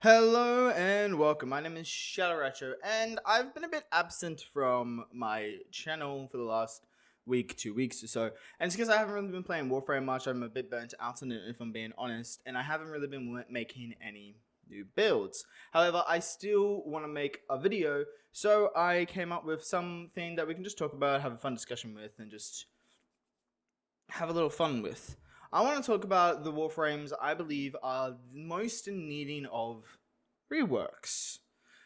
Hello and welcome. My name is Recho, and I've been a bit absent from my channel for the last week, 2 weeks or so. And it's because I haven't really been playing Warframe much. I'm a bit burnt out on it, if I'm being honest, and I haven't really been making any new builds. However, I still want to make a video, so I came up with something that we can just talk about, have a fun discussion with, and just have a little fun with. I want to talk about the Warframes I believe are most in needing of reworks.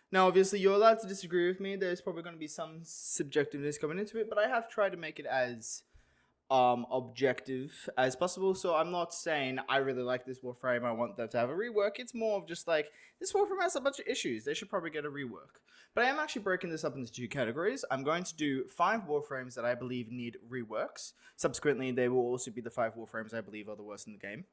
Now, obviously, you're allowed to disagree with me. There's probably going to be some subjectiveness coming into it, but I have tried to make it as objective as possible. So I'm not saying I really like this Warframe, I want them to have a rework. It's more of just like, this Warframe has a bunch of issues, they should probably get a rework. But I am actually breaking this up into two categories. I'm going to do 5 Warframes that I believe need reworks. Subsequently, they will also be the 5 Warframes I believe are the worst in the game.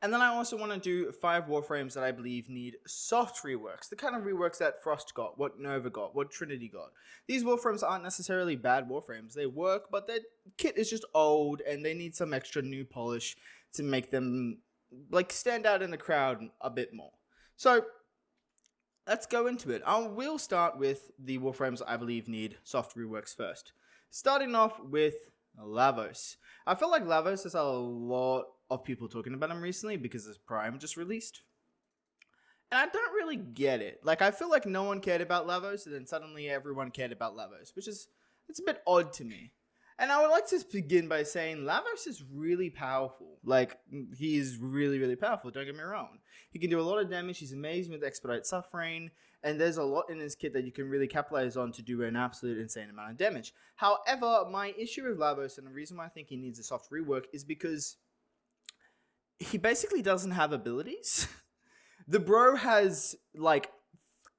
And then I also want to do 5 Warframes that I believe need soft reworks. The kind of reworks that Frost got, what Nova got, what Trinity got. These Warframes aren't necessarily bad Warframes. They work, but their kit is just old and they need some extra new polish to make them like stand out in the crowd a bit more. So let's go into it. I will start with the Warframes I believe need soft reworks first. Starting off with Lavos. I feel like Lavos has a lot of people talking about him recently because his Prime just released. And I don't really get it. Like, I feel like no one cared about Lavos, and then suddenly everyone cared about Lavos, which is, it's a bit odd to me. And I would like to begin by saying Lavos is really powerful. Like, he is really, really powerful, don't get me wrong. He can do a lot of damage, he's amazing with Expedite Suffering, and there's a lot in his kit that you can really capitalize on to do an absolute insane amount of damage. However, my issue with Lavos, and the reason why I think he needs a soft rework, is because he basically doesn't have abilities. The bro has like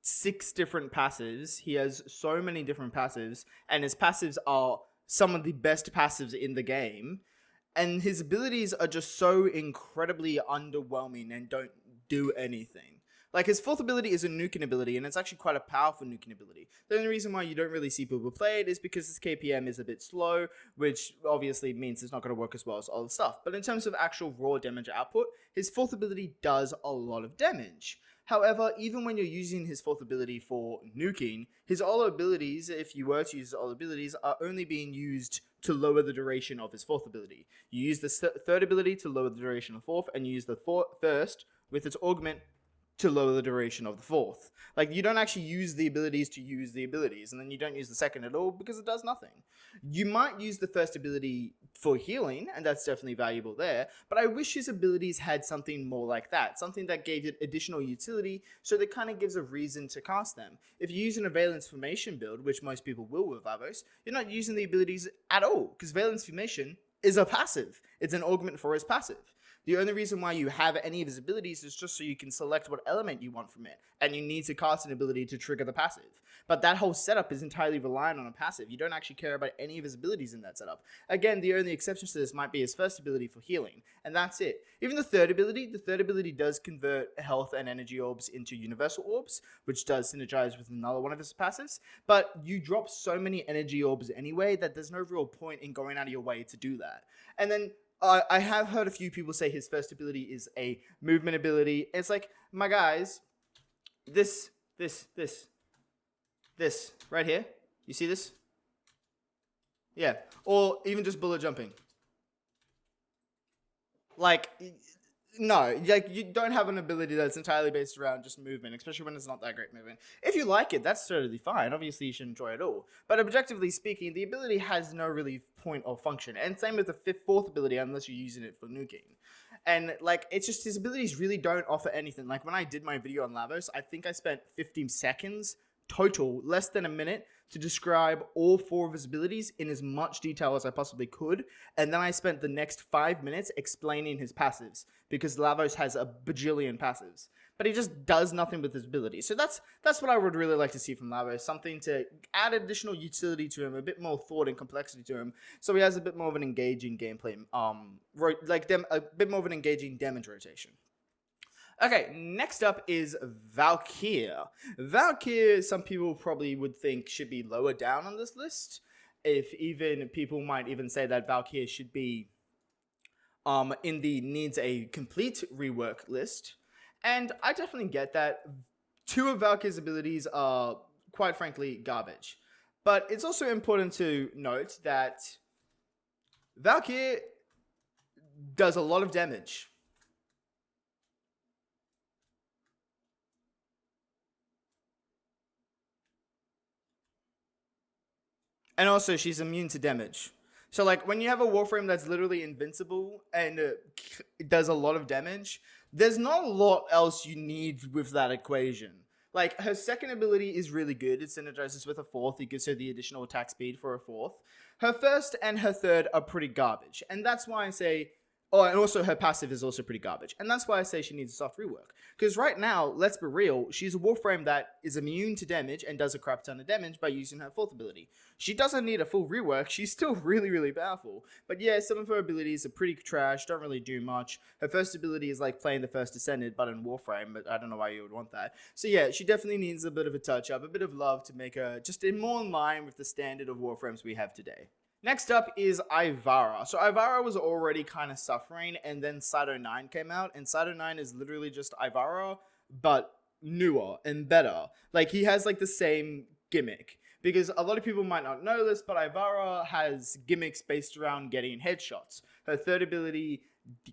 6 different passives. He has so many different passives, and his passives are some of the best passives in the game. And his abilities are just so incredibly underwhelming and don't do anything. Like, his 4th ability is a nuking ability, and it's actually quite a powerful nuking ability. The only reason why you don't really see people play it is because his KPM is a bit slow, which obviously means it's not going to work as well as other stuff. But in terms of actual raw damage output, his 4th ability does a lot of damage. However, even when you're using his 4th ability for nuking, his all abilities, if you were to use all abilities, are only being used to lower the duration of his 4th ability. You use the 3rd ability to lower the duration of the 4th, and you use the 1st with its augment to lower the duration of the 4th. Like, you don't actually use the abilities to use the abilities, and then you don't use the 2nd at all because it does nothing. You might use the 1st ability for healing, and that's definitely valuable there, but I wish his abilities had something more like that, something that gave it additional utility, so that kind of gives a reason to cast them. If you use an Valence Formation build, which most people will with Lavos, you're not using the abilities at all, because Valence Formation is a passive. It's an augment for his passive. The only reason why you have any of his abilities is just so you can select what element you want from it, and you need to cast an ability to trigger the passive. But that whole setup is entirely reliant on a passive. You don't actually care about any of his abilities in that setup. Again, the only exceptions to this might be his 1st ability for healing, and that's it. Even the 3rd ability does convert health and energy orbs into universal orbs, which does synergize with another one of his passives, but you drop so many energy orbs anyway that there's no real point in going out of your way to do that. And then I have heard a few people say his 1st ability is a movement ability. It's like, my guys, this right here, you see this? Yeah, or even just bullet jumping. Like, no, like, you don't have an ability that's entirely based around just movement, especially when it's not that great movement. If you like it, that's totally fine. Obviously, you should enjoy it all. But objectively speaking, the ability has no really point or function. And same with the 4th ability, unless you're using it for nuking. And, like, it's just his abilities really don't offer anything. Like, when I did my video on Lavos, I think I spent 15 seconds total, less than a minute, to describe all 4 of his abilities in as much detail as I possibly could, and then I spent the next 5 minutes explaining his passives, because Lavos has a bajillion passives, but he just does nothing with his abilities. So that's what I would really like to see from Lavos, something to add additional utility to him, a bit more thought and complexity to him, so he has a bit more of an engaging gameplay, a bit more of an engaging damage rotation. Okay, next up is Valkyr. Valkyr, some people probably would think should be lower down on this list. If even people might even say that Valkyr should be in the needs a complete rework list. And I definitely get that. Two of Valkyr's abilities are, quite frankly, garbage. But it's also important to note that Valkyr does a lot of damage. And also, she's immune to damage. So, like, when you have a Warframe that's literally invincible and it does a lot of damage, there's not a lot else you need with that equation. Like, her second ability is really good. It synergizes with a fourth. It gives her the additional attack speed for a fourth. Her first and her third are pretty garbage. And that's why I say... Oh, and also her passive is also pretty garbage. And that's why I say she needs a soft rework. Because right now, let's be real, she's a Warframe that is immune to damage and does a crap ton of damage by using her fourth ability. She doesn't need a full rework, she's still really, really powerful. But yeah, some of her abilities are pretty trash, don't really do much. Her first ability is like playing the first Descended, but in Warframe, but I don't know why you would want that. So yeah, she definitely needs a bit of a touch-up, a bit of love to make her just more in line with the standard of Warframes we have today. Next up is Ivara. So Ivara was already kind of suffering, and then Cyto 9 came out, and Cyto 9 is literally just Ivara, but newer and better. Like, he has like the same gimmick. Because a lot of people might not know this, but Ivara has gimmicks based around getting headshots. Her third ability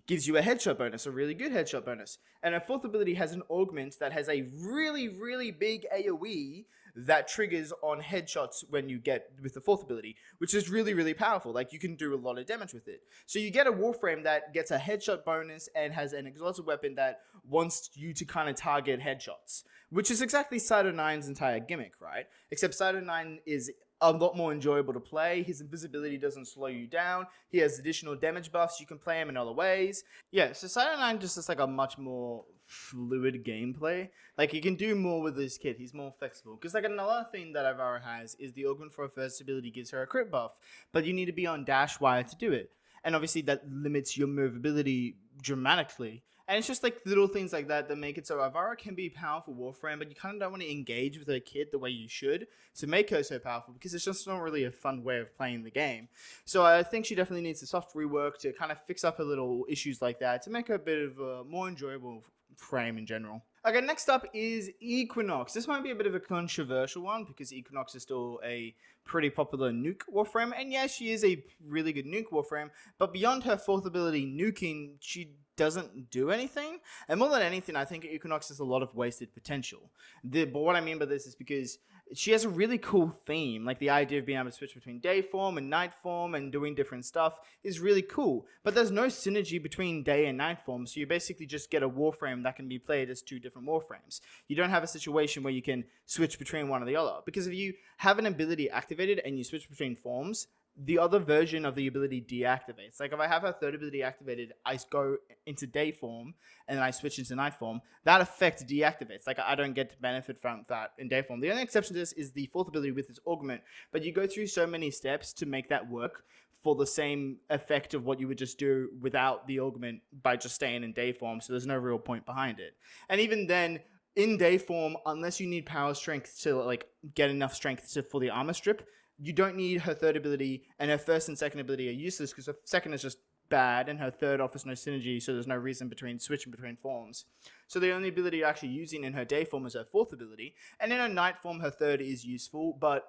gives you a headshot bonus, a really good headshot bonus. And her fourth ability has an augment that has a really, really big AoE that triggers on headshots when you get with the fourth ability, which is really, really powerful. Like, you can do a lot of damage with it. So you get a Warframe that gets a headshot bonus and has an exalted weapon that wants you to kind of target headshots, which is exactly Cyto 9's entire gimmick, right? Except Cyto 9 is a lot more enjoyable to play. His invisibility doesn't slow you down. He has additional damage buffs. You can play him in other ways. Yeah, so Cyto 9 just is like a much more fluid gameplay. Like, you can do more with this kit. He's more flexible. Because like another thing that Ivara has is the augment for her first ability gives her a crit buff, but you need to be on dash wire to do it. And obviously that limits your movability dramatically. And it's just like little things like that that make it so Ivara can be a powerful Warframe, but you kind of don't want to engage with her kit the way you should to make her so powerful, because it's just not really a fun way of playing the game. So I think she definitely needs a soft rework to kind of fix up her little issues like that to make her a bit of a more enjoyable frame in general. Okay, next up is Equinox. This might be a bit of a controversial one because Equinox is still a pretty popular nuke Warframe, and yeah, she is a really good nuke Warframe, but beyond her fourth ability, nuking, she doesn't do anything. And more than anything, I think Equinox has a lot of wasted potential. But what I mean by this is because she has a really cool theme. Like, the idea of being able to switch between day form and night form and doing different stuff is really cool. But there's no synergy between day and night form, so you basically just get a Warframe that can be played as two different Warframes. You don't have a situation where you can switch between one or the other. Because if you have an ability activated and you switch between forms, the other version of the ability deactivates. Like, if I have her third ability activated, I go into day form and then I switch into night form, that effect deactivates. Like, I don't get to benefit from that in day form. The only exception to this is the fourth ability with its augment, but you go through so many steps to make that work for the same effect of what you would just do without the augment by just staying in day form, so there's no real point behind it. And even then, in day form, unless you need power strength to like get enough strength for the armor strip, you don't need her third ability, and her first and second ability are useless because her second is just bad and her third offers no synergy, so there's no reason switching between forms. So the only ability you're actually using in her day form is her fourth ability, and in her night form her third is useful, but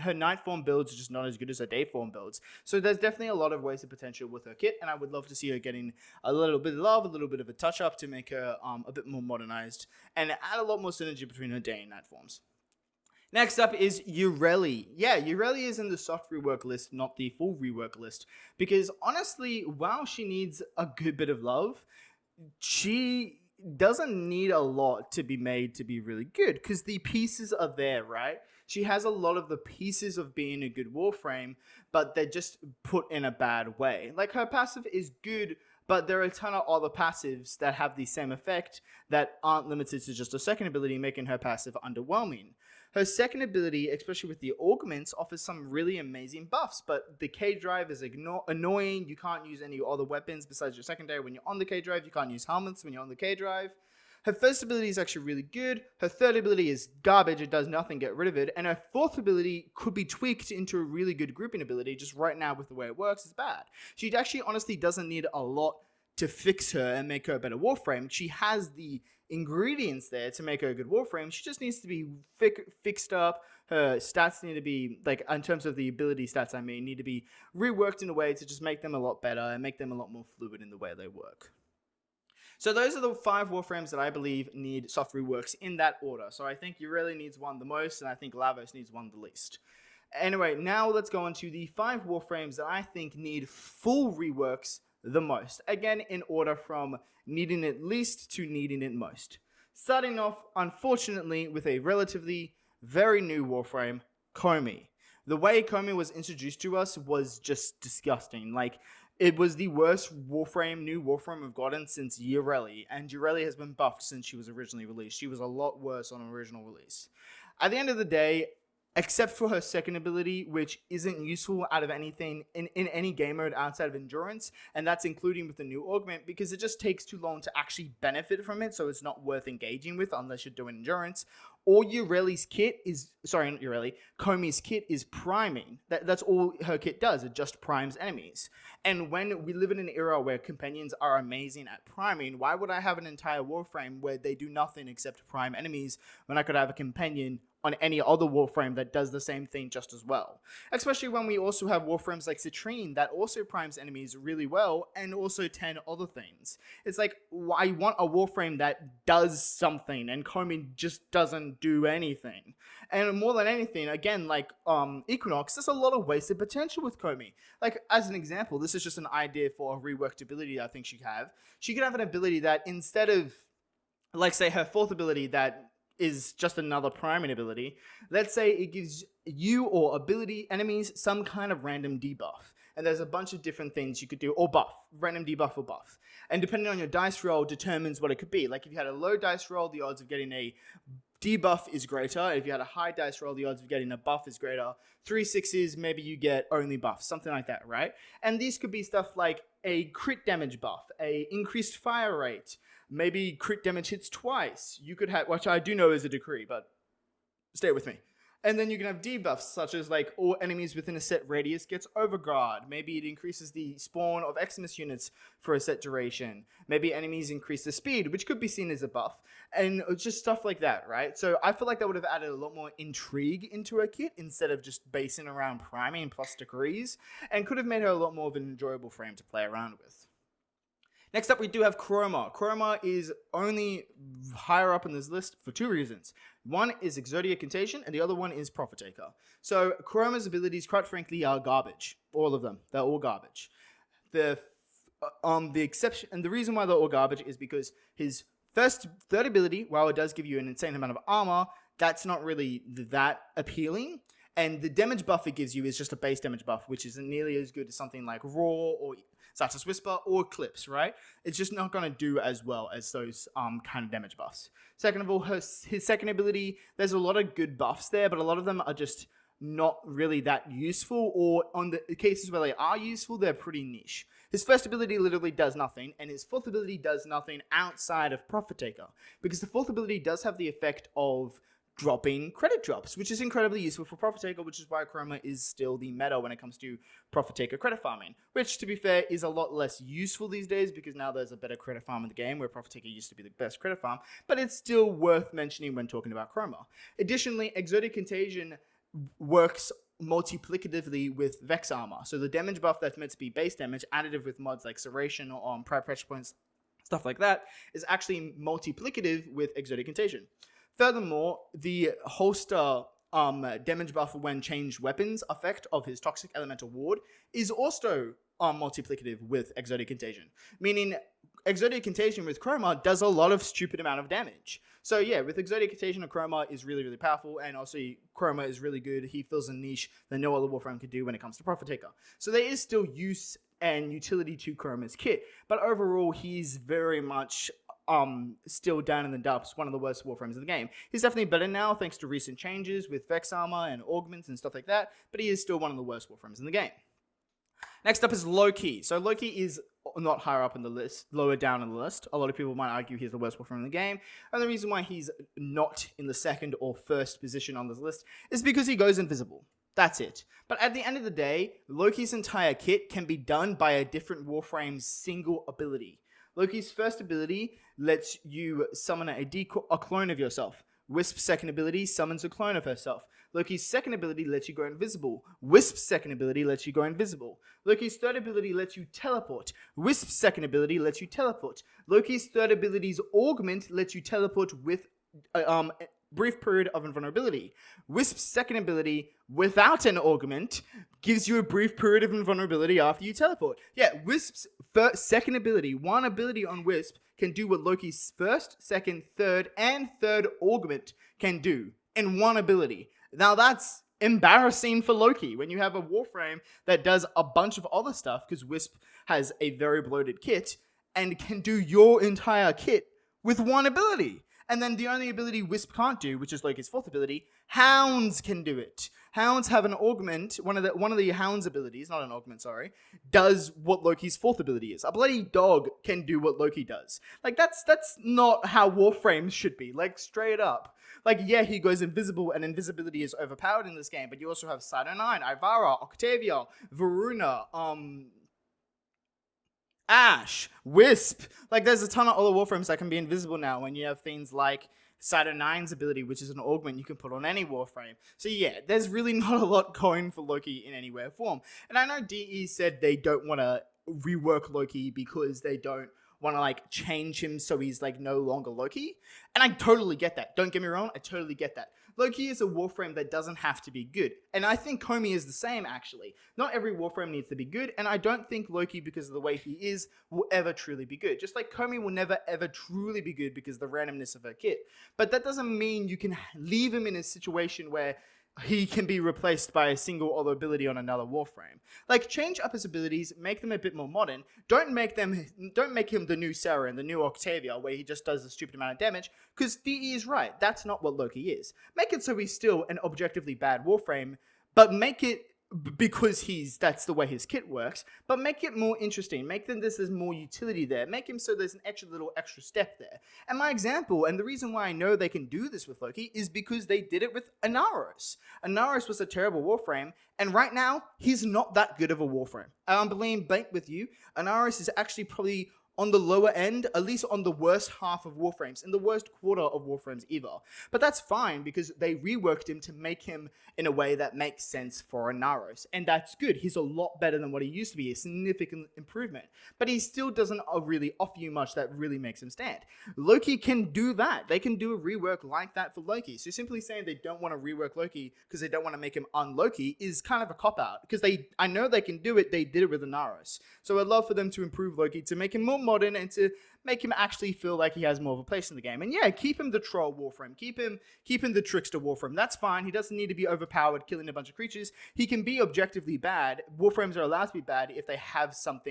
her night form builds are just not as good as her day form builds. So there's definitely a lot of wasted potential with her kit, and I would love to see her getting a little bit of love, a little bit of a touch up to make her a bit more modernized and add a lot more synergy between her day and night forms. Next up is Ureli. Yeah, Ureli is in the soft rework list, not the full rework list. Because honestly, while she needs a good bit of love, she doesn't need a lot to be made to be really good. Because the pieces are there, right? She has a lot of the pieces of being a good Warframe, but they're just put in a bad way. Like, her passive is good, but there are a ton of other passives that have the same effect that aren't limited to just a second ability, making her passive underwhelming. Her second ability, especially with the augments, offers some really amazing buffs, but the K drive is annoying. You can't use any other weapons besides your secondary when you're on the K drive. You can't use helmets when you're on the K drive. Her first ability is actually really good. Her third ability is garbage. It does nothing. Get rid of it. And her fourth ability could be tweaked into a really good grouping ability. Just right now with the way it works, it's bad. She actually honestly doesn't need a lot to fix her and make her a better Warframe. She has the ingredients there to make her a good Warframe. She just needs to be fixed up. Her stats need to be, like, in terms of the ability stats, I mean, need to be reworked in a way to just make them a lot better and make them a lot more fluid in the way they work. So those are the 5 Warframes that I believe need soft reworks in that order. So I think Ureli needs one the most, and I think Lavos needs one the least. Anyway, now let's go on to the 5 Warframes that I think need full reworks the most. Again, in order from needing it least to needing it most. Starting off, unfortunately, with a relatively very new Warframe, Komi. The way Komi was introduced to us was just disgusting. Like, it was the worst new Warframe we've gotten since Ureli, and Ureli has been buffed since she was originally released. She was a lot worse on original release. At the end of the day, except for her second ability, which isn't useful out of anything in any game mode outside of endurance, and that's including with the new augment, because it just takes too long to actually benefit from it, so it's not worth engaging with unless you're doing endurance. Or Ureli's kit is, sorry, not Ureli, Komi's kit is priming. That's all her kit does, it just primes enemies. And when we live in an era where companions are amazing at priming, why would I have an entire Warframe where they do nothing except prime enemies when I could have a companion on any other Warframe that does the same thing just as well? Especially when we also have Warframes like Citrine that also primes enemies really well and also 10 other things. It's like, I want a Warframe that does something, and Komi just doesn't do anything. And more than anything, again, like Equinox, there's a lot of wasted potential with Komi. Like, as an example, this is just an idea for a reworked ability I think she could have. She could have an ability that instead of, like, say, her 4th ability that is just another priming ability, let's say it gives you or ability enemies some kind of random debuff. And there's a bunch of different things you could do, or buff, random debuff or buff. And depending on your dice roll determines what it could be. Like, if you had a low dice roll, the odds of getting a debuff is greater. If you had a high dice roll, the odds of getting a buff is greater. 3 6s, maybe you get only buffs, something like that, right? And these could be stuff like a crit damage buff, a increased fire rate, maybe crit damage hits twice. You could have, which I do know is a decree, but stay with me. And then you can have debuffs, such as like all enemies within a set radius gets overguard. Maybe it increases the spawn of Eximus units for a set duration. Maybe enemies increase the speed, which could be seen as a buff. And just stuff like that, right? So I feel like that would have added a lot more intrigue into her kit instead of just basing around priming plus degrees, and could have made her a lot more of an enjoyable frame to play around with. Next up, we do have Chroma. Chroma is only higher up in this list for 2 reasons. One is Exodia Contagion, and the other one is Profit Taker. So Chroma's abilities, quite frankly, are garbage. All of them. They're all garbage. The exception, and the reason why they're all garbage is because his third ability, while it does give you an insane amount of armor, that's not really that appealing. And the damage buff it gives you is just a base damage buff, which isn't nearly as good as something like Roar or Satis Whisper or Eclipse, right? It's just not going to do as well as those kind of damage buffs. Second of all, his second ability, there's a lot of good buffs there, but a lot of them are just not really that useful, or on the cases where they are useful, they're pretty niche. His first ability literally does nothing, and his 4th ability does nothing outside of Profit Taker, because the 4th ability does have the effect of dropping credit drops, which is incredibly useful for Profit Taker, which is why Chroma is still the meta when it comes to Profit Taker credit farming, which, to be fair, is a lot less useful these days because now there's a better credit farm in the game, where Profit Taker used to be the best credit farm, but it's still worth mentioning when talking about Chroma. Additionally, Exotic Contagion works multiplicatively with Vex Armor, so the damage buff that's meant to be base damage, additive with mods like Serration or Prior Pressure Points, stuff like that, is actually multiplicative with Exotic Contagion. Furthermore, the holster damage buff when changed weapons effect of his Toxic Elemental Ward is also multiplicative with Exotic Contagion, meaning Exotic Contagion with Chroma does a lot of stupid amount of damage. So yeah, with Exotic Contagion, Chroma is really, really powerful, and also Chroma is really good. He fills a niche that no other Warframe could do when it comes to Profit Taker. So there is still use and utility to Chroma's kit, but overall he's very much still down in the dumps, one of the worst Warframes in the game. He's definitely better now thanks to recent changes with Vex Armor and augments and stuff like that, but he is still one of the worst Warframes in the game. Next up is Loki. So Loki is not higher up in the list, lower down in the list. A lot of people might argue he's the worst Warframe in the game, and the reason why he's not in the second or first position on this list is because he goes invisible. That's it. But at the end of the day, Loki's entire kit can be done by a different Warframe's single ability. Loki's first ability lets you summon a clone of yourself. Wisp's second ability summons a clone of herself. Loki's second ability lets you go invisible. Wisp's second ability lets you go invisible. Loki's third ability lets you teleport. Wisp's second ability lets you teleport. Loki's third ability's augment lets you teleport with a brief period of invulnerability. Wisp's second ability, without an augment, gives you a brief period of invulnerability after you teleport. Yeah, Wisp's second ability, one ability on Wisp, can do what Loki's first, second, third, and third augment can do in one ability. Now that's embarrassing for Loki when you have a Warframe that does a bunch of other stuff, because Wisp has a very bloated kit and can do your entire kit with one ability. And then the only ability Wisp can't do, which is Loki's fourth ability, Hounds can do it. Hounds have an augment, one of the Hounds abilities, not an augment, sorry, does what Loki's fourth ability is. A bloody dog can do what Loki does. Like, that's not how Warframes should be, like, straight up. Like, yeah, he goes invisible, and invisibility is overpowered in this game, but you also have Cyto9, Ivara, Octavia, Varuna, Ash, Wisp. Like, there's a ton of other Warframes that can be invisible now when you have things like Cyto9's ability, which is an augment you can put on any Warframe. So yeah, there's really not a lot going for Loki in any way or form. And I know DE said they don't want to rework Loki because they don't want to, like, change him so he's, like, no longer Loki. And I totally get that. Don't get me wrong, I totally get that. Loki is a Warframe that doesn't have to be good. And I think Comey is the same, actually. Not every Warframe needs to be good, and I don't think Loki, because of the way he is, will ever truly be good. Just like Comey will never ever truly be good because of the randomness of her kit. But that doesn't mean you can leave him in a situation where he can be replaced by a single other ability on another Warframe. Like, change up his abilities, make them a bit more modern. Don't make him the new Sarah and the new Octavia, where he just does a stupid amount of damage, because DE is right. That's not what Loki is. Make it so he's still an objectively bad Warframe, but make it because that's the way his kit works, but make it more interesting. Make them there's more utility there. Make him so there's an extra step there. And my example, and the reason why I know they can do this with Loki, is because they did it with Inaros. Inaros was a terrible Warframe, and right now, he's not that good of a Warframe. I'm being blank with you. Inaros is actually probably on the lower end, at least on the worst half of Warframes, in the worst quarter of Warframes either. But that's fine, because they reworked him to make him in a way that makes sense for Inaros. And that's good. He's a lot better than what he used to be, a significant improvement. But he still doesn't really offer you much that really makes him stand. Loki can do that. They can do a rework like that for Loki. So simply saying they don't want to rework Loki because they don't want to make him un-Loki is kind of a cop-out. Because I know they can do it. They did it with Inaros. So I'd love for them to improve Loki, to make him more modern, and to make him actually feel like he has more of a place in the game. And yeah, keep him the troll Warframe. Keep him the trickster Warframe. That's fine. He doesn't need to be overpowered, killing a bunch of creatures. He can be objectively bad. Warframes are allowed to be bad if they have some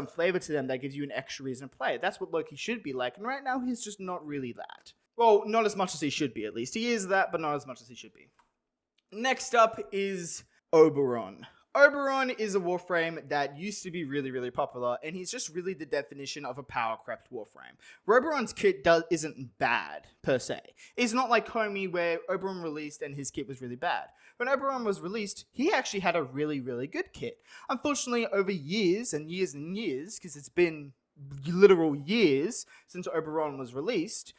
flavor to them that gives you an extra reason to play. That's what Loki should be like. And right now, he's just not really that. Well, not as much as he should be, at least. He is that, but not as much as he should be. Next up is Oberon. Oberon is a Warframe that used to be really, really popular, and he's just really the definition of a power-crept Warframe. Oberon's kit isn't bad, per se. It's not like Comey, where Oberon released and his kit was really bad. When Oberon was released, he actually had a really, really good kit. Unfortunately, over years and years and years, because it's been literal years since Oberon was released,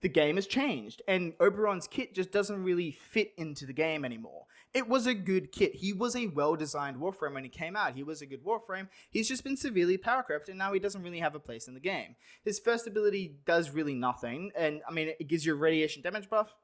the game has changed, and Oberon's kit just doesn't really fit into the game anymore. It was a good kit. He was a well-designed Warframe when he came out. He was a good Warframe. He's just been severely power-crept, and now he doesn't really have a place in the game. His first ability does really nothing, and I mean, it gives you a radiation damage buff,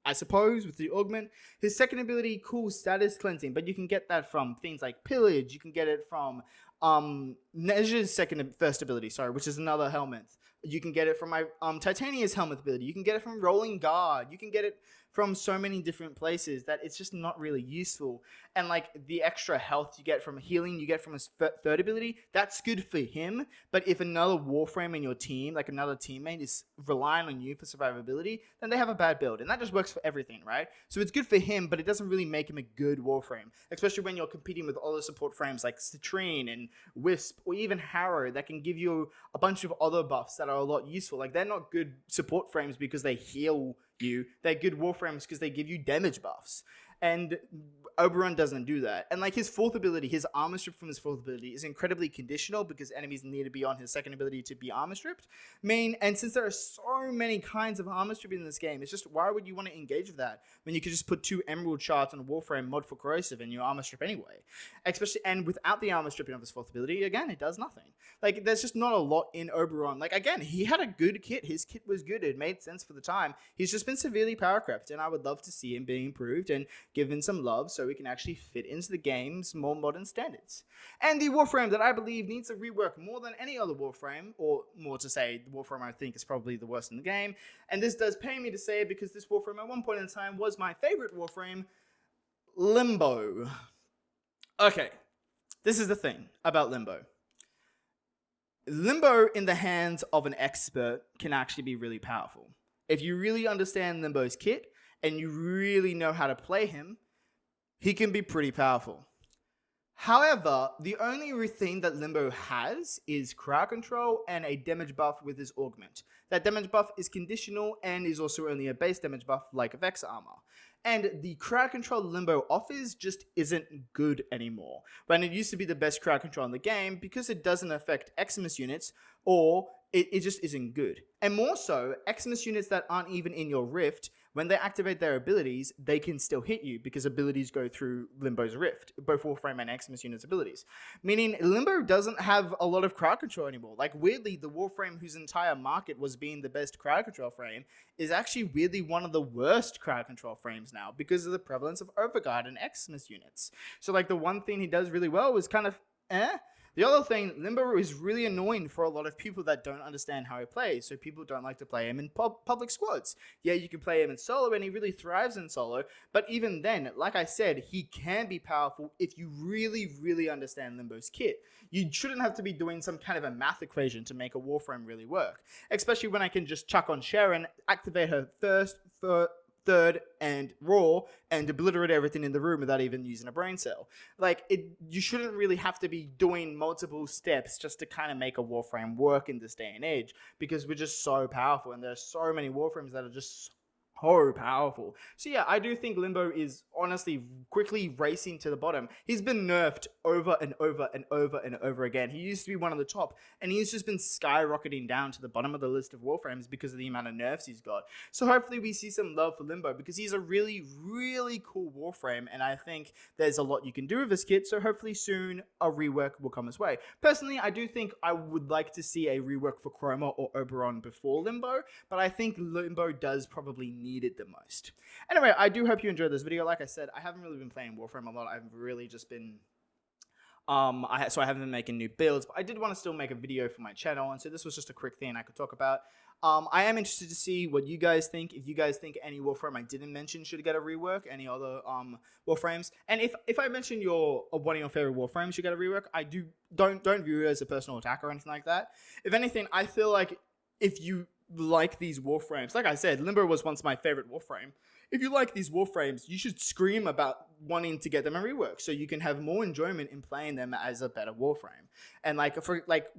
I suppose, with the augment. His second ability, cool, status cleansing, but you can get that from things like Pillage. You can get it from Nezha's first ability, which is another helmet. You can get it from my Titania's helmet ability. You can get it from Rolling Guard. You can get it from so many different places that it's just not really useful. And like the extra health you get from healing, you get from his third ability, that's good for him. But if another Warframe in your team, like another teammate, is relying on you for survivability, then they have a bad build. And that just works for everything, right? So it's good for him, but it doesn't really make him a good Warframe, especially when you're competing with other support frames like Citrine and Wisp, or even Harrow, that can give you a bunch of other buffs that are a lot useful. Like, they're not good support frames because they heal you. They're good Warframes because they give you damage buffs. And Oberon doesn't do that. And like his fourth ability, his armor strip from his fourth ability is incredibly conditional because enemies need to be on his second ability to be armor stripped. And since there are so many kinds of armor stripping in this game, it's just, why would you want to engage with that when you could just put 2 emerald shards on a Warframe mod for corrosive and you armor strip anyway? Especially, and without the armor stripping of his fourth ability, again, it does nothing. Like, there's just not a lot in Oberon. Like, again, he had a good kit. His kit was good. It made sense for the time. He's just been severely power crept, and I would love to see him being improved and given some love so we can actually fit into the game's more modern standards. And the Warframe that I believe needs a rework more than any other Warframe, or more to say, the Warframe I think is probably the worst in the game, and this does pain me to say because this Warframe at one point in time was my favorite Warframe, Limbo. Okay, this is the thing about Limbo. Limbo in the hands of an expert can actually be really powerful. If you really understand Limbo's kit and you really know how to play him, he can be pretty powerful. However, the only thing that Limbo has is crowd control and a damage buff with his augment. That damage buff is conditional and is also only a base damage buff like Vex armor. And the crowd control Limbo offers just isn't good anymore. When it used to be the best crowd control in the game because it doesn't affect Eximus units, or it just isn't good. And more so, Eximus units that aren't even in your Rift, when they activate their abilities, they can still hit you because abilities go through Limbo's Rift, both Warframe and Eximus units' abilities. Meaning, Limbo doesn't have a lot of crowd control anymore. Like, weirdly, the Warframe whose entire market was being the best crowd control frame is actually weirdly one of the worst crowd control frames now because of the prevalence of Overguard and Eximus units. So, like, the one thing he does really well was kind of, The other thing, Limbo is really annoying for a lot of people that don't understand how he plays, so people don't like to play him in public squads. Yeah, you can play him in solo, and he really thrives in solo, but even then, like I said, he can be powerful if you really, really understand Limbo's kit. You shouldn't have to be doing some kind of a math equation to make a Warframe really work, especially when I can just chuck on Sharon, activate her first, third, and raw, and obliterate everything in the room without even using a brain cell. Like, you shouldn't really have to be doing multiple steps just to kind of make a Warframe work in this day and age, because we're just so powerful, and there's so many Warframes that are just so powerful. So yeah, I do think Limbo is honestly quickly racing to the bottom. He's been nerfed over and over and over and over again. He used to be one of the top, and he's just been skyrocketing down to the bottom of the list of Warframes because of the amount of nerfs he's got. So hopefully we see some love for Limbo, because he's a really, really cool Warframe, and I think there's a lot you can do with his kit, so hopefully soon a rework will come his way. Personally, I do think I would like to see a rework for Chroma or Oberon before Limbo, but I think Limbo does probably need it the most. Anyway, I do hope you enjoyed this video. Like I said, I haven't really been playing Warframe a lot. I've really just been I haven't been making new builds, but I did want to still make a video for my channel, and so this was just a quick thing I could talk about. I am interested to see what you guys think. If you guys think any Warframe I didn't mention should get a rework, any other Warframes, and if I mention one of your favorite Warframes should get a rework, don't view it as a personal attack or anything like that. If anything, I feel like if you like these Warframes, like I said, Limbo was once my favorite Warframe. If you like these Warframes, you should scream about wanting to get them a rework so you can have more enjoyment in playing them as a better Warframe. And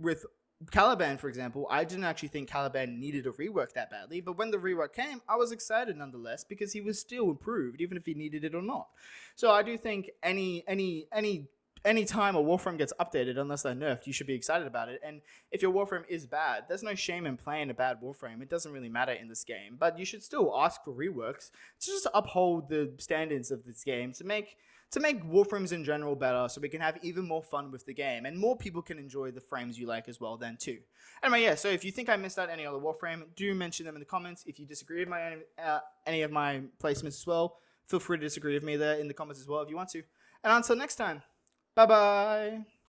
with Caliban, for example, I didn't actually think Caliban needed a rework that badly, but when the rework came, I was excited nonetheless because he was still improved, even if he needed it or not. So I do think any time a Warframe gets updated, unless they're nerfed, you should be excited about it. And if your Warframe is bad, there's no shame in playing a bad Warframe. It doesn't really matter in this game, but you should still ask for reworks to just uphold the standards of this game to make Warframes in general better, so we can have even more fun with the game, and more people can enjoy the frames you like as well then too. Anyway, yeah, so if you think I missed out any other Warframe, do mention them in the comments. If you disagree with any of my placements as well, feel free to disagree with me there in the comments as well if you want to. And until next time, bye-bye.